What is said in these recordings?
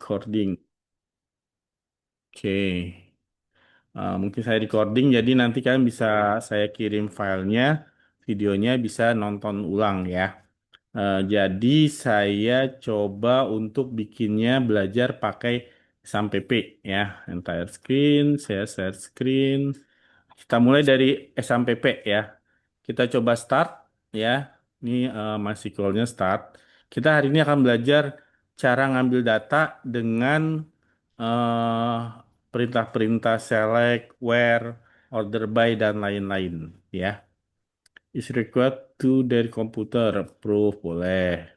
recording. Oke. Mungkin saya recording, jadi nanti kalian bisa saya kirim filenya, videonya bisa nonton ulang ya. Jadi saya coba untuk bikinnya belajar pakai sampai P ya. Entire screen, saya share screen. Kita mulai dari SMPP ya. Kita coba start ya. Ini MySQL-nya start. Kita hari ini akan belajar cara ngambil data dengan eh, perintah-perintah select, where, order by, dan lain-lain ya. Is required to dari komputer. Proof boleh.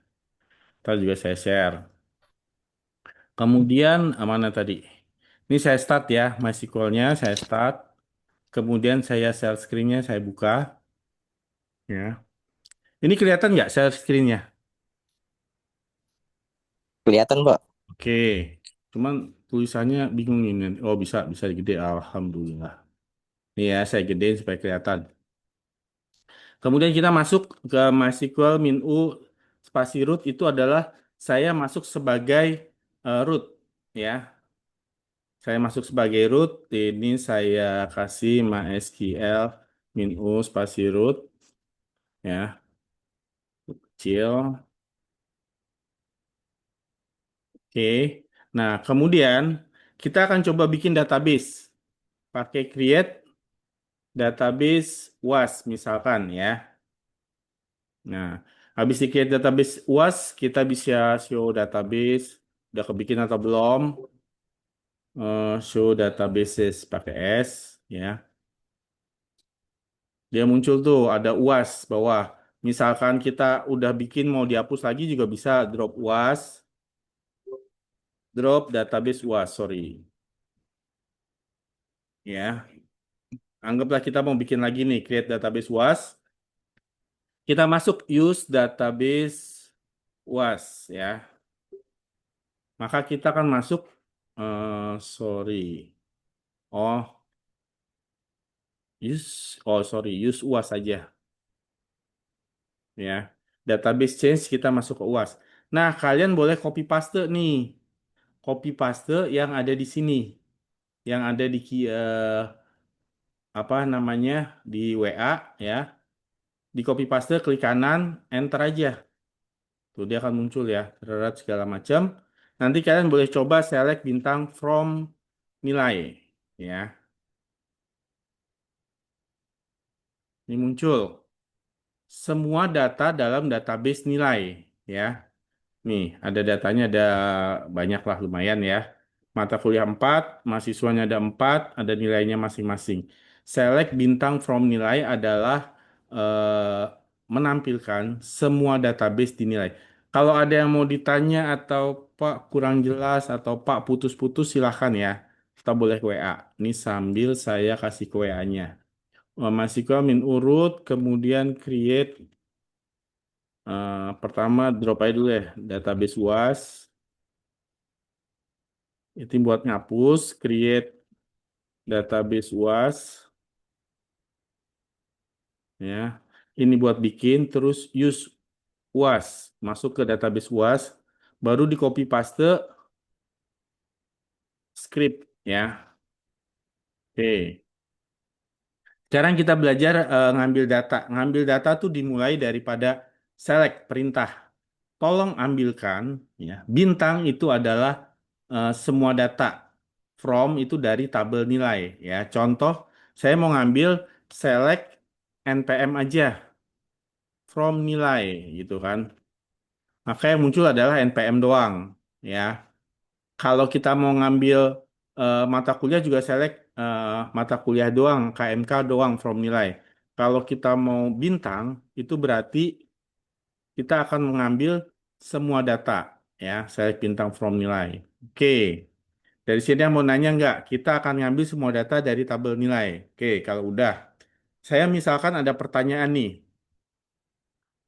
Ntar juga saya share. Kemudian mana tadi? Ini saya start ya. MySQL-nya saya start. Kemudian saya share screen-nya saya buka. Ya. Ini kelihatan nggak share screen-nya? Kelihatan, Pak. Oke. Cuman tulisannya bingung ini. Oh bisa, bisa gede. Alhamdulillah. Nih ya, saya gedein supaya kelihatan. Kemudian kita masuk ke MySQL min u spasi root itu adalah saya masuk sebagai root ya. Saya masuk sebagai root. Ini saya kasih MySQL min u spasi root ya. Kecil. Oke. Nah, kemudian kita akan coba bikin database. Pakai create database was misalkan ya. Nah, habis di create database was, kita bisa show database. Udah kebikin atau belum? Show databases pakai S ya. Dia muncul tuh ada UAS bawah. Misalkan kita udah bikin mau dihapus lagi juga bisa drop UAS, drop database UAS, sorry. Ya, anggaplah kita mau bikin lagi nih create database UAS. Kita masuk use database UAS ya. Maka kita akan masuk sorry. Oh, sorry, use UAS saja ya. Database change kita masuk ke UAS. Nah, kalian boleh copy paste nih. Copy paste yang ada di sini, yang ada di apa namanya di WA ya. Di copy paste klik kanan, enter aja. Tuh dia akan muncul ya, terdapat segala macam. Nanti kalian boleh coba select bintang from nilai ya. Ini muncul semua data dalam database nilai ya. Nih, ada datanya ada banyak lah lumayan ya. Mata kuliah 4, mahasiswanya ada 4, ada nilainya masing-masing. Select bintang from nilai adalah menampilkan semua database dinilai. Kalau ada yang mau ditanya atau Pak kurang jelas atau Pak putus-putus silahkan ya. Kita boleh ke WA. Ini sambil saya kasih ke WA-nya. Masih ke min urut, kemudian create. Pertama drop aja dulu ya, database UAS. Itu buat ngapus, create database UAS, ya. Ini buat bikin, terus use UAS, masuk ke database UAS, baru di copy paste script, ya. Oke. Sekarang kita belajar ngambil data. Ngambil data tuh dimulai daripada select perintah. Tolong ambilkan, ya. Bintang itu adalah semua data. From itu dari tabel nilai, ya. Contoh, saya mau ngambil select NPM aja from nilai, gitu kan. Maka yang muncul adalah NPM doang, ya. Kalau kita mau ngambil mata kuliah juga select mata kuliah doang, KMK doang from nilai. Kalau kita mau bintang, itu berarti kita akan mengambil semua data, ya, select bintang from nilai. Oke, dari sini yang mau nanya nggak? Kita akan ngambil semua data dari tabel nilai. Oke, kalau udah, saya misalkan ada pertanyaan nih,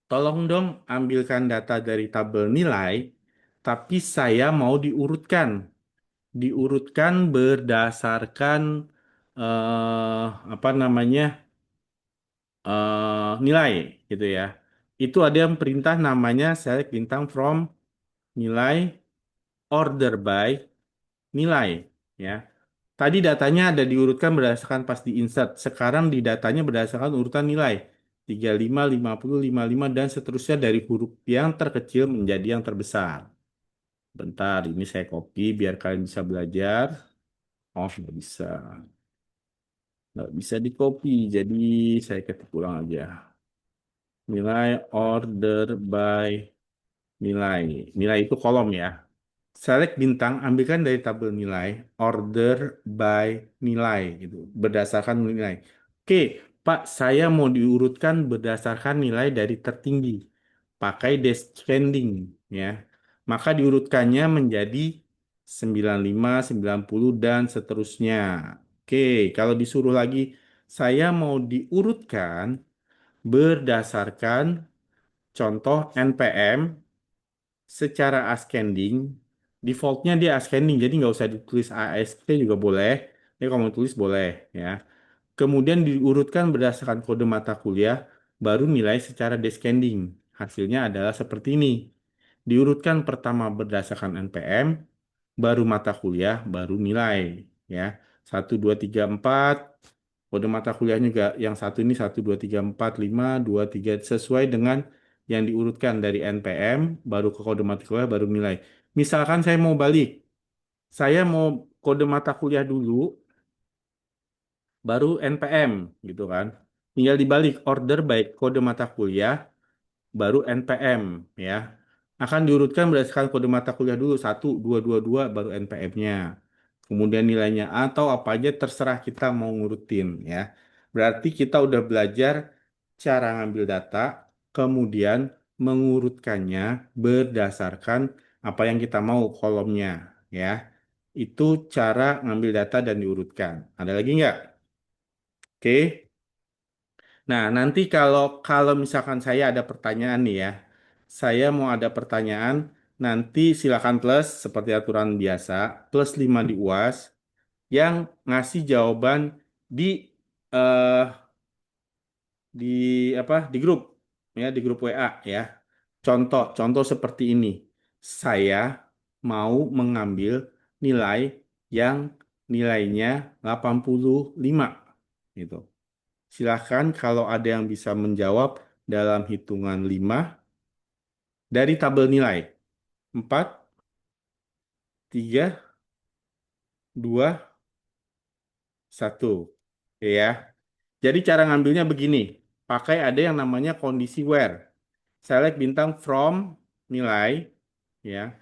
tolong dong ambilkan data dari tabel nilai, tapi saya mau diurutkan. Diurutkan berdasarkan apa namanya nilai gitu ya. Itu ada yang perintah namanya select bintang from nilai order by nilai, ya. Tadi datanya ada diurutkan berdasarkan pas di insert. Sekarang di datanya berdasarkan urutan nilai. 35, 50, 55, dan seterusnya dari huruf yang terkecil menjadi yang terbesar. Bentar, ini saya copy biar kalian bisa belajar. Oh, nggak bisa. Nggak bisa di copy, jadi saya ketik ulang aja. Nilai order by nilai. Nilai itu kolom ya. Select bintang, ambilkan dari tabel nilai, order by nilai, gitu, berdasarkan nilai. Oke, Pak, saya mau diurutkan berdasarkan nilai dari tertinggi, pakai descending, ya. Maka diurutkannya menjadi 95, 90, dan seterusnya. Oke, kalau disuruh lagi, saya mau diurutkan berdasarkan contoh NPM secara ascending, defaultnya dia ascending, jadi nggak usah ditulis AST juga boleh. Ini kalau mau tulis boleh, ya. Kemudian diurutkan berdasarkan kode mata kuliah, baru nilai secara descending. Hasilnya adalah seperti ini. Diurutkan pertama berdasarkan NPM, baru mata kuliah, baru nilai, ya. 1, 2, 3, 4. Kode mata kuliahnya juga yang satu ini 1, 2, 3, 4, 5, 2, 3 sesuai dengan yang diurutkan dari NPM, baru ke kode mata kuliah, baru nilai. Misalkan saya mau balik, saya mau kode mata kuliah dulu, baru NPM, gitu kan. Tinggal dibalik order baik kode mata kuliah, baru NPM, ya. Akan diurutkan berdasarkan kode mata kuliah dulu 1, 2, 2, 2, baru NPM-nya. Kemudian nilainya atau apa aja terserah kita mau ngurutin, ya. Berarti kita udah belajar cara ngambil data, kemudian mengurutkannya berdasarkan apa yang kita mau kolomnya, ya. Itu cara ngambil data dan diurutkan. Ada lagi nggak? Oke. Nah, nanti kalau kalau misalkan saya ada pertanyaan nih ya, saya mau ada pertanyaan, nanti silakan plus seperti aturan biasa, plus 5 di UAS, yang ngasih jawaban di eh, di di grup, ya, di grup WA, ya. Contoh seperti ini. Saya mau mengambil nilai yang nilainya 85 gitu. Silahkan kalau ada yang bisa menjawab dalam hitungan 5 dari tabel nilai. 4, 3, 2, 1. Ya. Jadi cara ngambilnya begini. Pakai ada yang namanya kondisi where. Select bintang from nilai. Ya.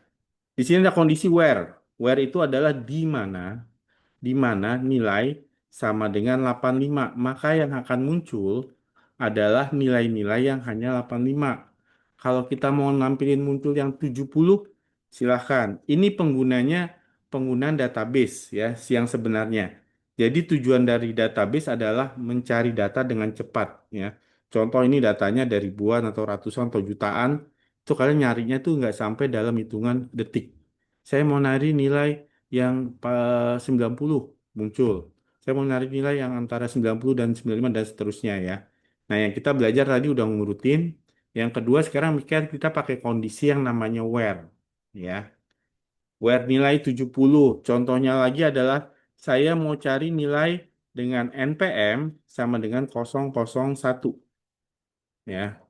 Di sini ada kondisi where. Where itu adalah di mana nilai sama dengan 85. Maka yang akan muncul adalah nilai-nilai yang hanya 85. Kalau kita mau nampilin muncul yang 70, silahkan. Ini penggunaan database ya, yang sebenarnya. Jadi tujuan dari database adalah mencari data dengan cepat ya. Contoh ini datanya dari ribuan atau ratusan atau jutaan. Itu kalian nyarinya tuh nggak sampai dalam hitungan detik. Saya mau nyari nilai yang 90 muncul. Saya mau nyari nilai yang antara 90 dan 95 dan seterusnya ya. Nah, yang kita belajar tadi udah ngurutin. Yang kedua sekarang kita pakai kondisi yang namanya where. Ya. Where nilai 70. Contohnya lagi adalah saya mau cari nilai dengan NPM sama dengan 001. Ya.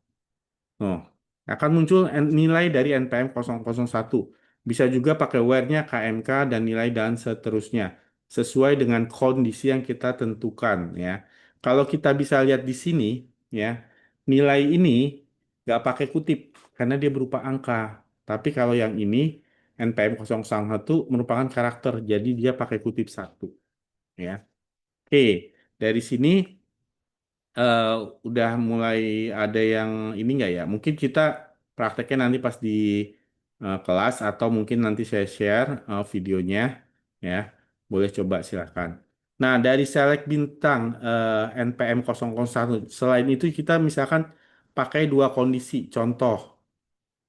Oh, akan muncul nilai dari NPM 001. Bisa juga pakai where-nya KMK dan nilai dan seterusnya. Sesuai dengan kondisi yang kita tentukan ya. Kalau kita bisa lihat di sini ya, nilai ini nggak pakai kutip karena dia berupa angka. Tapi kalau yang ini NPM 001 merupakan karakter, jadi dia pakai kutip satu ya. Oke, dari sini eh, udah mulai ada yang ini nggak ya? Mungkin kita prakteknya nanti pas di kelas atau mungkin nanti saya share videonya ya. Boleh coba silakan. Nah, dari select bintang NPM 001, selain itu kita misalkan pakai dua kondisi. Contoh,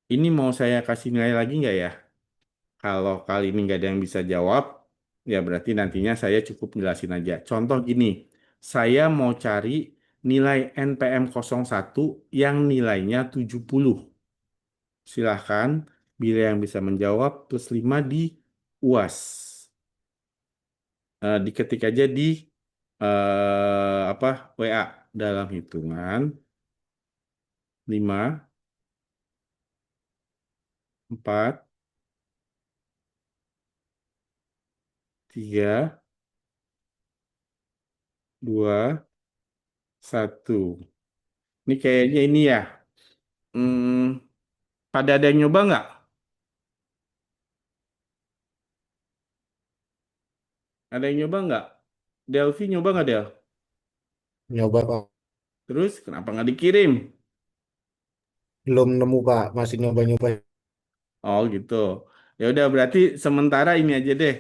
ini mau saya kasih nilai lagi nggak ya? Kalau kali ini nggak ada yang bisa jawab, ya berarti nantinya saya cukup jelasin aja. Contoh gini, saya mau cari nilai NPM 01 yang nilainya 70. Silahkan Bila yang bisa menjawab plus 5 di UAS. Diketik aja di apa WA dalam hitungan 5, 4, 3, 2, 1. Ini kayaknya ini ya. Hmm, pada ada yang nyoba nggak? Ada yang nyoba nggak? Delvi nyoba nggak Del? Nyoba Pak. Terus kenapa nggak dikirim? Belum nemu Pak, masih nyoba-nyoba. Oh gitu. Ya udah berarti sementara ini aja deh.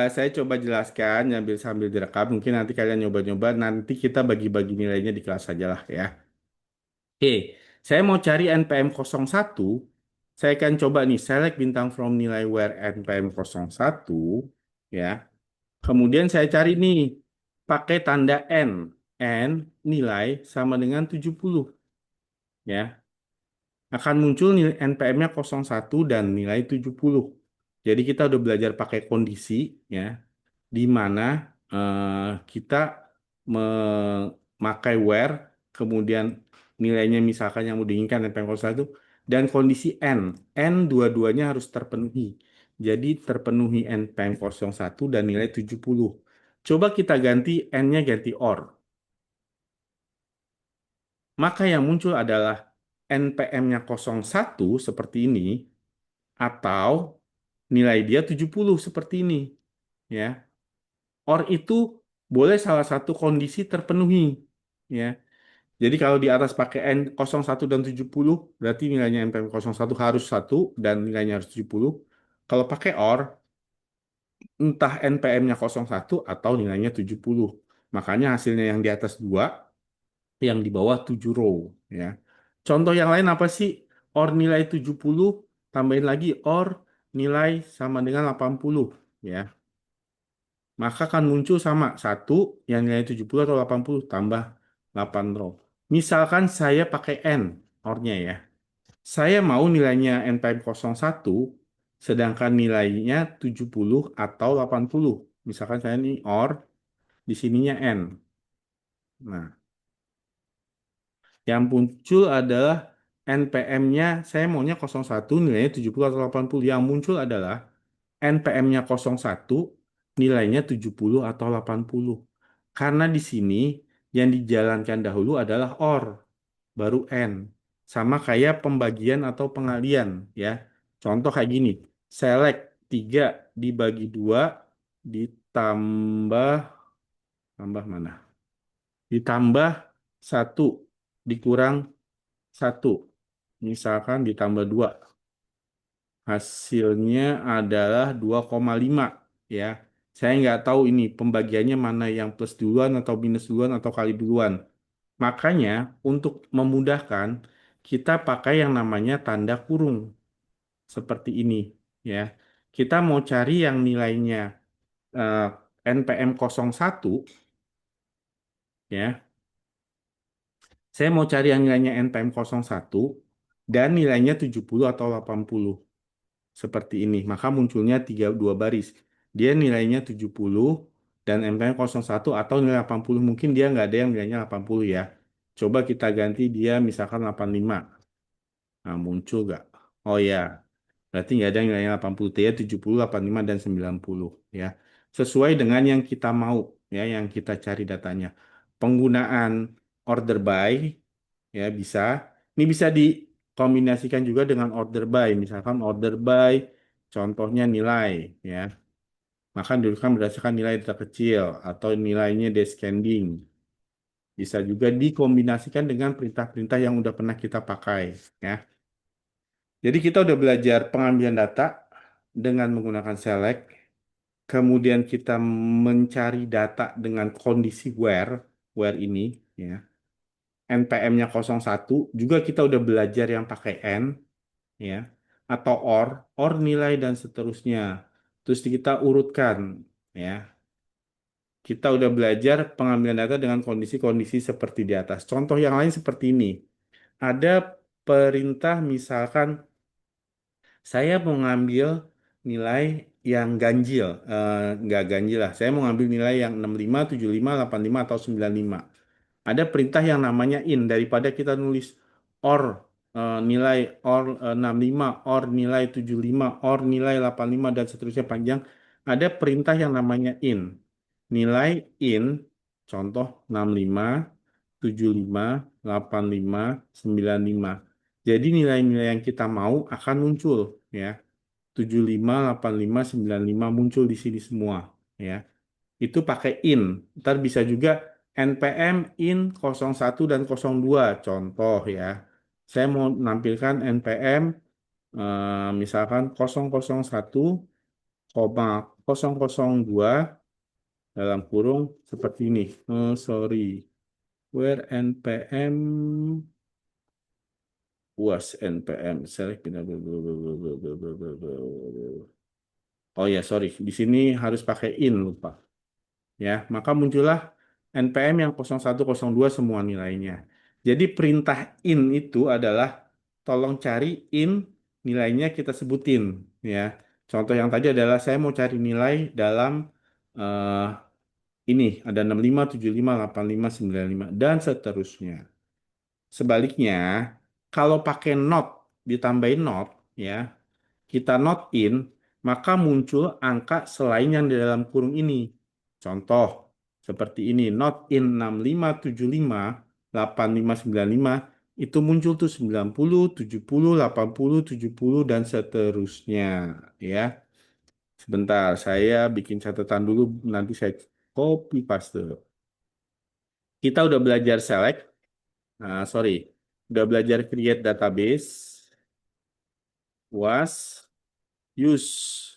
Saya coba jelaskan sambil direkam. Mungkin nanti kalian nyoba-nyoba. Nanti kita bagi-bagi nilainya di kelas aja lah ya. Oke, saya mau cari NPM 1. Saya akan coba nih select bintang from nilai where NPM 1 ya. Kemudian saya cari nih pakai tanda N. N nilai sama dengan 70 ya. Akan muncul nilai NPM-nya 1 dan nilai 70. Jadi kita udah belajar pakai kondisi ya, di mana kita memakai where, kemudian nilainya misalkan yang mau diinginkan NPM 1 dan kondisi N. N dua-duanya harus terpenuhi. Jadi terpenuhi NPM 1 dan nilai 70. Coba kita ganti N-nya ganti OR. Maka yang muncul adalah NPM-nya 1 seperti ini atau nilai dia 70 seperti ini ya. Or itu boleh salah satu kondisi terpenuhi ya. Jadi kalau di atas pakai N 01 dan 70 berarti nilainya NPM 1 harus 1 dan nilainya harus 70. Kalau pakai OR entah NPM-nya 1 atau nilainya 70. Makanya hasilnya yang di atas 2, yang di bawah 7 row ya. Contoh yang lain apa sih? OR nilai 70 tambahin lagi OR nilai sama dengan 80 ya. Maka akan muncul sama 1 yang nilai 70 atau 80 tambah 8 row. Misalkan saya pakai N OR-nya ya. Saya mau nilainya NPM 1 sedangkan nilainya 70 atau 80. Misalkan saya ini OR di sininya N. Nah, yang muncul adalah NPM-nya, saya maunya 01, nilainya 70 atau 80. Yang muncul adalah NPM-nya 01, nilainya 70 atau 80. Karena di sini yang dijalankan dahulu adalah OR, baru N. Sama kayak pembagian atau pengalian ya. Contoh kayak gini, select 3 dibagi 2 ditambah, tambah mana? Ditambah 1 dikurang 1. Misalkan ditambah 2. Hasilnya adalah 2,5 ya. Saya nggak tahu ini pembagiannya mana yang plus duluan atau minus duluan atau kali duluan. Makanya untuk memudahkan kita pakai yang namanya tanda kurung seperti ini ya. Kita mau cari yang nilainya eh, NPM 01 ya. Saya mau cari yang nilainya NPM 01 dan nilainya 70 atau 80 seperti ini. Maka munculnya 2 baris. Dia nilainya 70 dan NPM 01 atau nilai 80. Mungkin dia nggak ada yang nilainya 80 ya. Coba kita ganti dia misalkan 85. Nah, muncul nggak? Oh ya, berarti nggak ada yang nilainya 80. Dia 70, 85, dan 90 ya. Sesuai dengan yang kita mau ya, yang kita cari datanya. Penggunaan order by ya bisa. Ini bisa dikombinasikan juga dengan order by. Misalkan order by contohnya nilai ya. Maka diberikan berdasarkan nilai data kecil atau nilainya descending. Bisa juga dikombinasikan dengan perintah-perintah yang udah pernah kita pakai ya. Jadi kita udah belajar pengambilan data dengan menggunakan select. Kemudian kita mencari data dengan kondisi where ini ya. NPM-nya 01 juga kita udah belajar yang pakai N ya atau or nilai dan seterusnya. Terus kita urutkan ya. Kita udah belajar pengambilan data dengan kondisi-kondisi seperti di atas. Contoh yang lain seperti ini. Ada perintah misalkan Saya mau ngambil nilai yang ganjil, nggak ganjil lah. Saya mau ngambil nilai yang 65, 75, 85, atau 95. Ada perintah yang namanya in daripada kita nulis or nilai or 65, or nilai 75, or nilai 85 dan seterusnya panjang. Ada perintah yang namanya in. Nilai in contoh 65, 75, 85, 95. Jadi nilai-nilai yang kita mau akan muncul ya. 75, 85, 95 muncul di sini semua ya. Itu pakai in. Ntar bisa juga npm in 01 dan 02 contoh ya. Saya mau menampilkan npm misalkan 001, 002 dalam kurung seperti ini. Sorry. Where npm was npm select oh ya sorry di sini harus pakai in lupa ya maka muncullah npm yang 0102 semua nilainya. Jadi perintah in itu adalah tolong cari in nilainya kita sebutin ya. Contoh yang tadi adalah saya mau cari nilai dalam eh, ini ada 65, 75, 85, 95 dan seterusnya. Sebaliknya, kalau pakai not ditambahin not ya, kita not in, maka muncul angka selain yang di dalam kurung ini. Contoh seperti ini, not in 65, 75, 85, 95 itu muncul tuh 90, 70, 80, 70 dan seterusnya ya. Sebentar, saya bikin catatan dulu nanti saya copy paste. Kita udah belajar select, sorry, udah belajar create database, was, use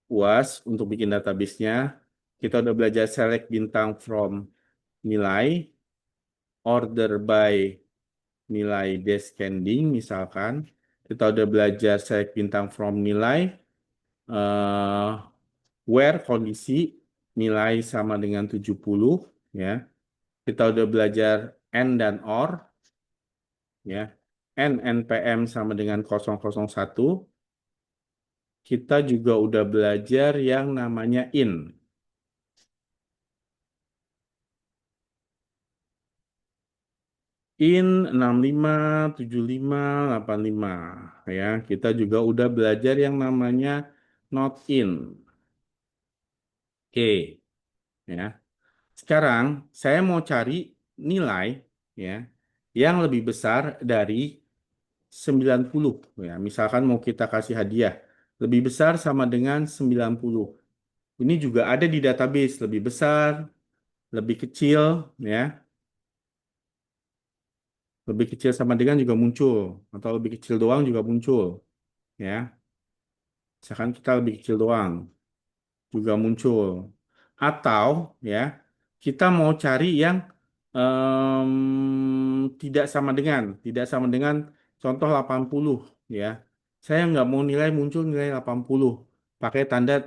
was untuk bikin database-nya. Kita udah belajar select bintang from nilai, order by nilai descending misalkan. Kita udah belajar select bintang from nilai, eh, where kondisi nilai sama dengan 70 ya. Kita udah belajar and dan or ya. And npm sama dengan 001. Kita juga udah belajar yang namanya in. In 65, 75, 85 ya. Kita juga udah belajar yang namanya not in. Oke, ya. Sekarang saya mau cari nilai ya yang lebih besar dari 90 ya. Misalkan mau kita kasih hadiah lebih besar sama dengan 90. Ini juga ada di database lebih besar, lebih kecil ya. Lebih kecil sama dengan juga muncul atau lebih kecil doang juga muncul ya. Misalkan kita lebih kecil doang juga muncul. Atau ya kita mau cari yang tidak sama dengan contoh 80 ya. Saya nggak mau nilai muncul nilai 80 pakai tanda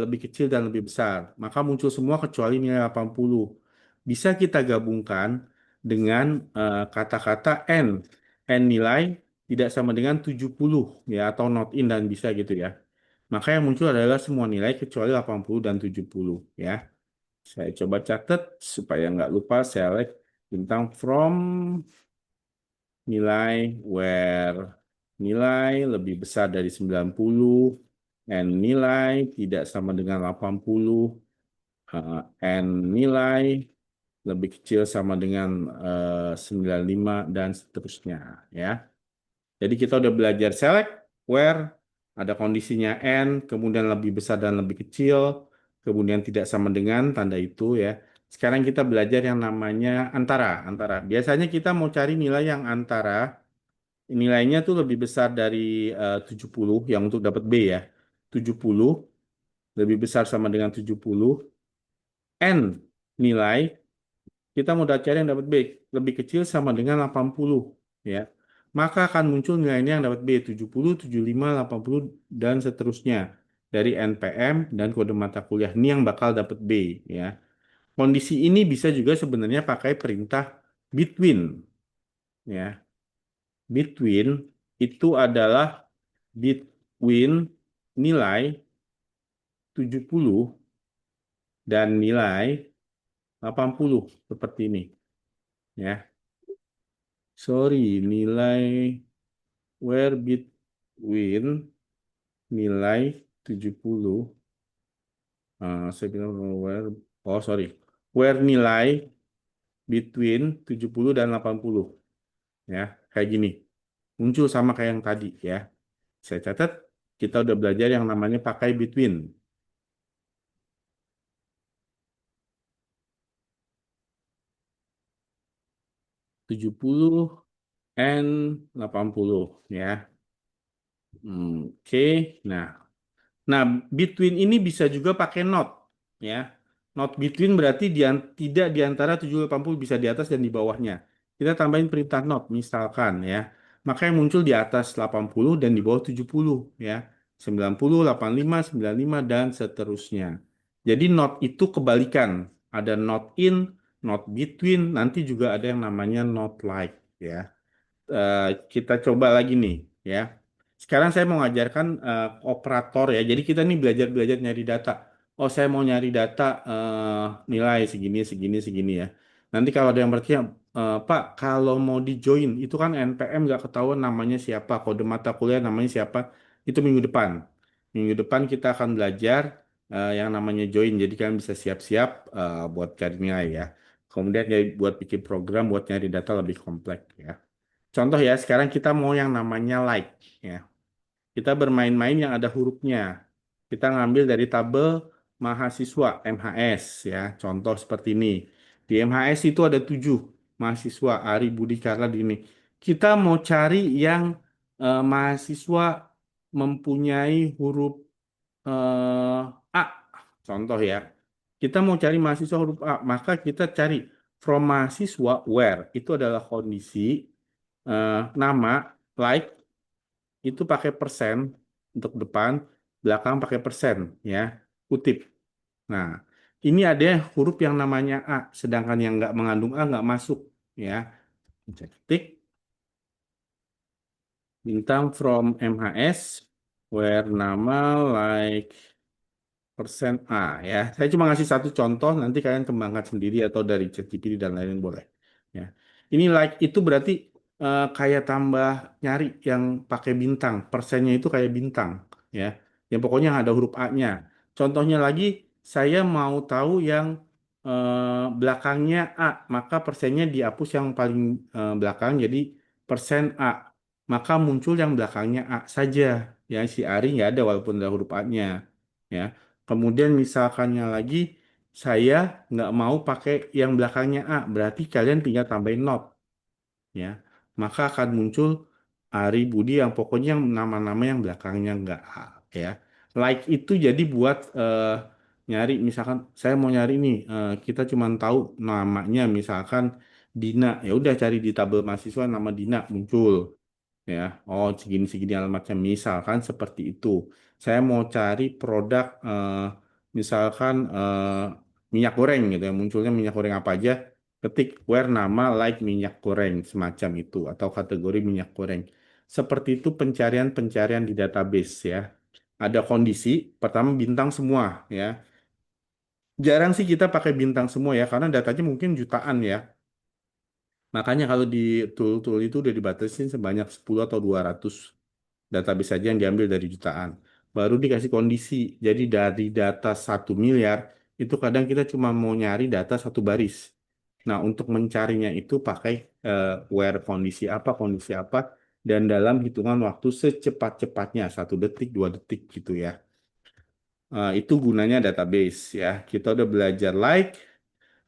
lebih kecil dan lebih besar. Maka muncul semua kecuali nilai 80. Bisa kita gabungkan dengan kata-kata n. N nilai tidak sama dengan 70 ya atau not in dan bisa gitu ya. Maka yang muncul adalah semua nilai kecuali 80 dan 70 ya. Saya coba catat supaya nggak lupa select bintang from nilai where nilai lebih besar dari 90 and nilai tidak sama dengan 80 and nilai lebih kecil sama dengan 95 dan seterusnya ya. Jadi kita udah belajar select, where, ada kondisinya n, kemudian lebih besar dan lebih kecil, kemudian tidak sama dengan tanda itu ya. Sekarang kita belajar yang namanya antara. Antara. Biasanya kita mau cari nilai yang antara, nilainya tuh lebih besar dari 70, yang untuk dapat B ya. 70, lebih besar sama dengan 70, n nilai kita mau cari yang dapat B lebih kecil sama dengan 80 ya. Maka akan muncul nilainya yang dapat B 70, 75, 80 dan seterusnya dari NPM dan kode mata kuliah ini yang bakal dapat B ya. Kondisi ini bisa juga sebenarnya pakai perintah between ya. Between itu adalah between nilai 70 dan nilai 80 seperti ini ya. Sorry, nilai where between nilai 70 saya bilang where oh sorry where nilai between 70 dan 80 ya kayak gini muncul sama kayak yang tadi ya. Saya catat kita udah belajar yang namanya pakai between 70 and 80 ya. Oke. Nah, Nah, between ini bisa juga pakai not, ya. Not between berarti tidak di antara 780 bisa di atas dan di bawahnya. Kita tambahin perintah not, misalkan ya. Maka yang muncul di atas 80 dan di bawah 70, ya. 90, 85, 95, dan seterusnya. Jadi not itu kebalikan. Ada not in, not between, nanti juga ada yang namanya not like, ya. Eh, kita coba lagi nih ya. Sekarang saya mau ngajarkan operator ya. Jadi kita nih belajar-belajar nyari data. Oh, saya mau nyari data nilai segini, segini, segini ya. Nanti kalau ada yang bertanya, Pak, kalau mau di join itu kan NPM nggak ketahuan namanya siapa, kode mata kuliah namanya siapa. Itu minggu depan. Minggu depan kita akan belajar yang namanya join. Jadi kalian bisa siap-siap buat cari nilai ya. Kemudian ya, buat bikin program buat nyari data lebih kompleks ya. Contoh ya, sekarang kita mau yang namanya like ya. Kita bermain-main yang ada hurufnya. Kita ngambil dari tabel mahasiswa MHS ya. Contoh seperti ini. Di MHS itu ada 7 mahasiswa Ari Budi Karla di ini. Kita mau cari yang mahasiswa mempunyai huruf A. Contoh ya. Kita mau cari mahasiswa huruf A, maka kita cari from mahasiswa where itu adalah kondisi nama like itu pakai persen untuk depan, belakang pakai persen ya, kutip. Nah, ini ada huruf yang namanya A, sedangkan yang nggak mengandung A nggak masuk ya. Bisa ketik bintang from MHS where nama like persen A ya. Saya cuma ngasih satu contoh, nanti kalian kembangkan sendiri atau dari ChatGPT dan lain-lain boleh. Ya. Ini like itu berarti kayak tambah nyari yang pakai bintang, persennya itu kayak bintang, ya. Yang pokoknya ada huruf A-nya. Contohnya lagi, saya mau tahu yang belakangnya A, maka persennya dihapus yang paling belakang jadi persen A. Maka muncul yang belakangnya A saja. Ya, si Ari nggak ada walaupun ada huruf A-nya. Ya. Kemudian misalkannya lagi, saya nggak mau pakai yang belakangnya A, berarti kalian tinggal tambahin not, ya. Maka akan muncul Ari Budi yang pokoknya yang nama-nama yang belakangnya nggak A, ya. Like itu jadi buat nyari, misalkan saya mau nyari nih, kita cuma tahu namanya, misalkan Dina, ya udah cari di tabel mahasiswa nama Dina muncul ya. Oh, segini-segini alamatnya misalkan seperti itu. Saya mau cari produk misalkan minyak goreng gitu ya, munculnya minyak goreng apa aja, ketik where nama like minyak goreng semacam itu atau kategori minyak goreng. Seperti itu pencarian-pencarian di database ya. Ada kondisi pertama bintang semua ya. Jarang sih kita pakai bintang semua ya karena datanya mungkin jutaan ya. Makanya kalau di tool-tool itu udah dibatasin sebanyak 10 atau 200 database saja yang diambil dari jutaan. Baru dikasih kondisi. Jadi dari data 1 miliar, itu kadang kita cuma mau nyari data satu baris. Nah, untuk mencarinya itu pakai where kondisi apa, dan dalam hitungan waktu secepat-cepatnya, 1 detik, 2 detik gitu ya. Itu gunanya database ya. Kita udah belajar like,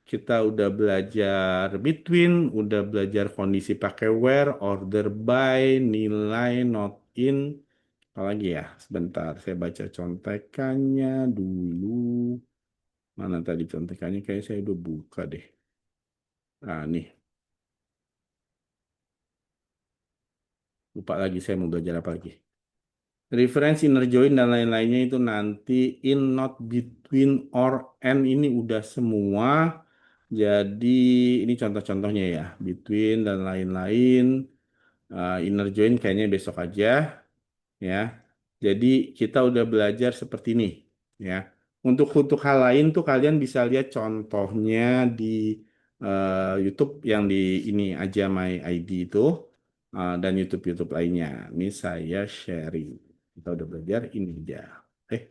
kita udah belajar between, udah belajar kondisi pakai where, order by, nilai, not in, apalagi ya, sebentar saya baca contekannya dulu. Mana tadi contekannya? Kayak saya udah buka deh. Nah, nih, lupa lagi saya mau belajar apa lagi. Reference, inner join, dan lain-lainnya itu nanti in, not, between, or, and ini udah semua. Jadi ini contoh-contohnya ya. Between dan lain-lain. Inner join kayaknya besok aja. Ya. Jadi kita udah belajar seperti ini, ya. Untuk hal lain tuh kalian bisa lihat contohnya di YouTube yang di ini aja My ID itu dan YouTube lainnya. Ini saya sharing. Kita udah belajar ini aja. Eh,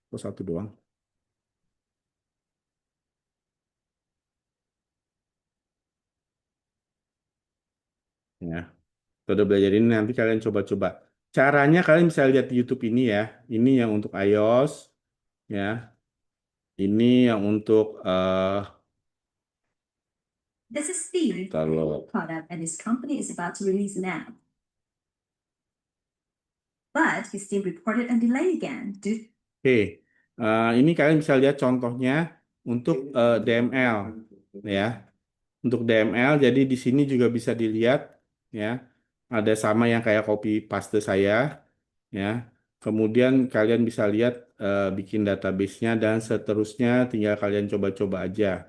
kok satu doang? Ya, kita udah belajar ini nanti kalian coba-coba. Caranya kalian bisa lihat di YouTube ini ya. Ini yang untuk iOS, ya. Ini yang untuk This is Steve, kalau product, and his company is about to release an app. But his team reported a delay again due. Oke, ini kalian bisa lihat contohnya untuk DML, ya. Untuk DML, jadi di sini juga bisa dilihat, ya. Ada sama yang kayak copy paste saya, ya. Kemudian kalian bisa lihat bikin database-nya dan seterusnya, tinggal kalian coba-coba aja,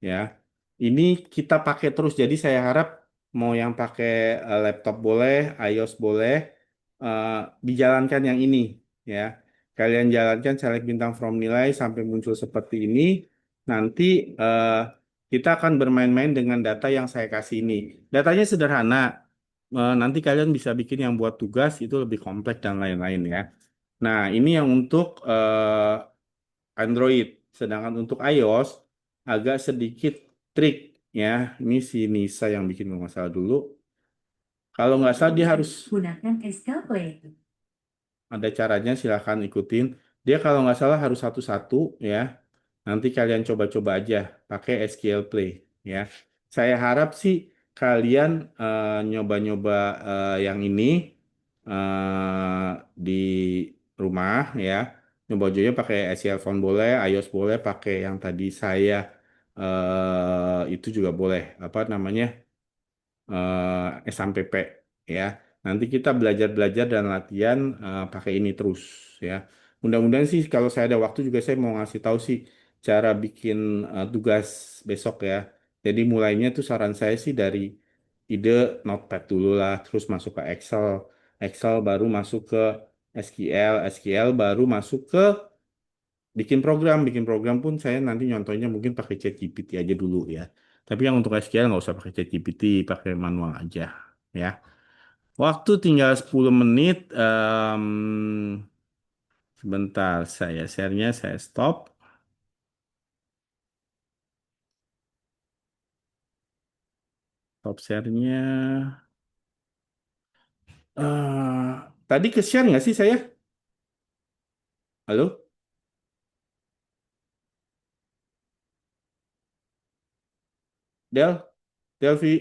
ya. Ini kita pakai terus, jadi saya harap mau yang pakai laptop boleh, iOS boleh, eh, dijalankan yang ini, ya. Kalian jalankan select bintang from nilai sampai muncul seperti ini. Nanti eh, kita akan bermain-main dengan data yang saya kasih ini. Datanya sederhana. Nanti kalian bisa bikin yang buat tugas itu lebih kompleks dan lain-lain ya. Nah, ini yang untuk Android. Sedangkan untuk iOS agak sedikit trik ya. Ini si Nisa yang bikin masalah dulu. Kalau nggak salah dia harus Gunakan Escape. ada caranya silahkan ikutin. Dia kalau nggak salah harus satu-satu ya. Nanti kalian coba-coba aja pakai SQL Play ya. Saya harap sih kalian nyoba-nyoba yang ini di rumah ya. Nyoba-nyoba pakai SQL Phone boleh, iOS boleh, pakai yang tadi saya itu juga boleh. Apa namanya? SMPP ya. Nanti kita belajar-belajar dan latihan pakai ini terus ya. Mudah-mudahan sih kalau saya ada waktu juga saya mau ngasih tahu sih cara bikin tugas besok ya. Jadi mulainya tuh saran saya sih dari ide Notepad dulu lah, terus masuk ke Excel, Excel baru masuk ke SQL, SQL baru masuk ke bikin program pun saya nanti nyontohnya mungkin pakai ChatGPT aja dulu ya. Tapi yang untuk SQL nggak usah pakai ChatGPT, pakai manual aja ya. Waktu tinggal 10 menit. Sebentar, saya share-nya saya stop. Stop share-nya. Eh, tadi ke share nggak sih saya? Halo? Del? Delvi?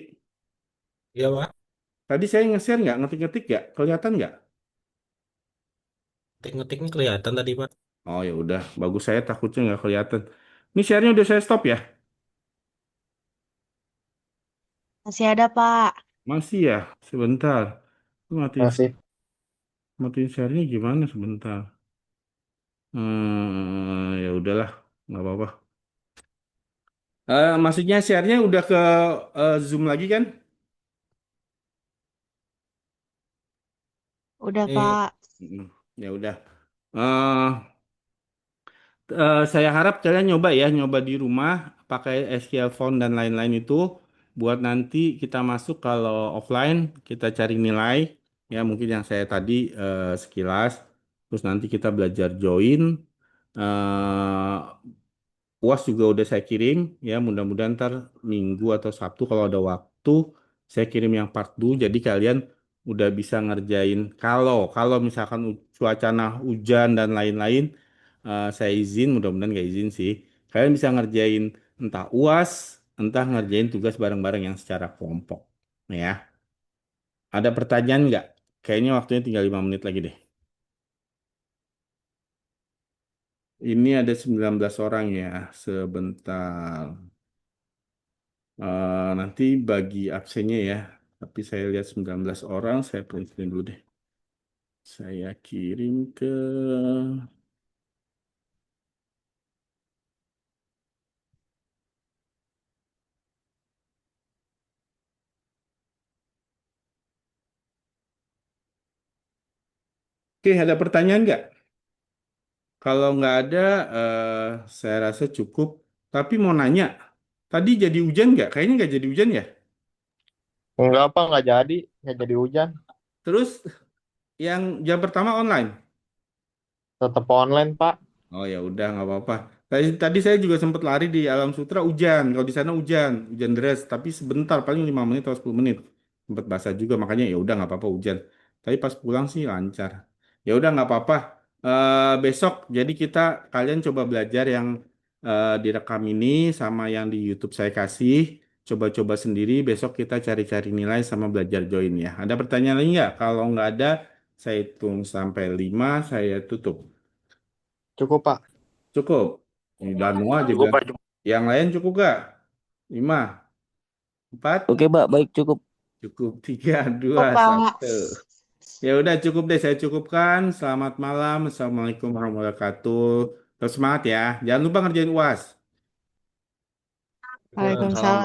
Iya, Pak. Tadi saya nge-share nggak? Ngetik-ngetik nggak? Kelihatan nggak? Ngetik-ngetiknya kelihatan tadi, Pak. Oh ya udah, bagus saya takutnya nggak kelihatan. Ini share-nya udah saya stop ya? Masih ada, Pak. Masih ya? Sebentar. Matiin, Masih. matiin share-nya gimana sebentar? Ya udahlah, nggak apa-apa. Maksudnya share-nya udah ke Zoom lagi kan? Udah, Ini Pak. Mm, ya udah. Eh, saya harap kalian nyoba ya, nyoba di rumah pakai SQL Font dan lain-lain itu buat nanti kita masuk kalau offline kita cari nilai ya mungkin yang saya tadi sekilas. Terus nanti kita belajar join. eh UAS juga udah saya kirim ya mudah-mudahan ntar Minggu atau Sabtu kalau ada waktu saya kirim yang part 2 jadi kalian udah bisa ngerjain kalau misalkan cuaca hujan dan lain-lain saya izin mudah-mudahan nggak izin sih kalian bisa ngerjain entah UAS entah ngerjain tugas bareng-bareng yang secara kelompok ya ada pertanyaan nggak kayaknya waktunya tinggal 5 menit lagi deh ini ada 19 orang ya sebentar. Nanti bagi absennya ya. Tapi saya lihat 19 orang, saya printin dulu deh. Saya kirim ke Oke, ada pertanyaan nggak? Kalau nggak ada, saya rasa cukup. Tapi mau nanya, tadi jadi hujan nggak? Kayaknya nggak jadi hujan ya? Enggak Pak, nggak jadi hujan. Terus yang jam pertama online? Tetap online Pak. Oh ya udah nggak apa-apa. Tadi saya juga sempat lari di Alam Sutra hujan. Kalau di sana hujan deras. Tapi sebentar, paling 5 menit atau 10 menit. Sempat basah juga, makanya ya udah nggak apa-apa hujan. Tapi pas pulang sih lancar. Ya udah nggak apa-apa. Besok, jadi kalian coba belajar yang direkam ini sama yang di YouTube saya kasih. Coba-coba sendiri. Besok kita cari-cari nilai sama belajar join ya. Ada pertanyaan lagi nggak? Kalau nggak ada, saya hitung sampai 5, saya tutup. Cukup Pak. Cukup. Ini Danua juga. Cukup Pak. Yang lain cukup gak? 5, 4, Oke, Pak, baik cukup. cukup. 3, 2, Oh, Pak. 1. Ya udah cukup deh, saya cukupkan. Selamat malam. Assalamualaikum warahmatullahi wabarakatuh. Terus semangat ya. Jangan lupa ngerjain UAS. Waalaikumsalam. Waalaikumsalam.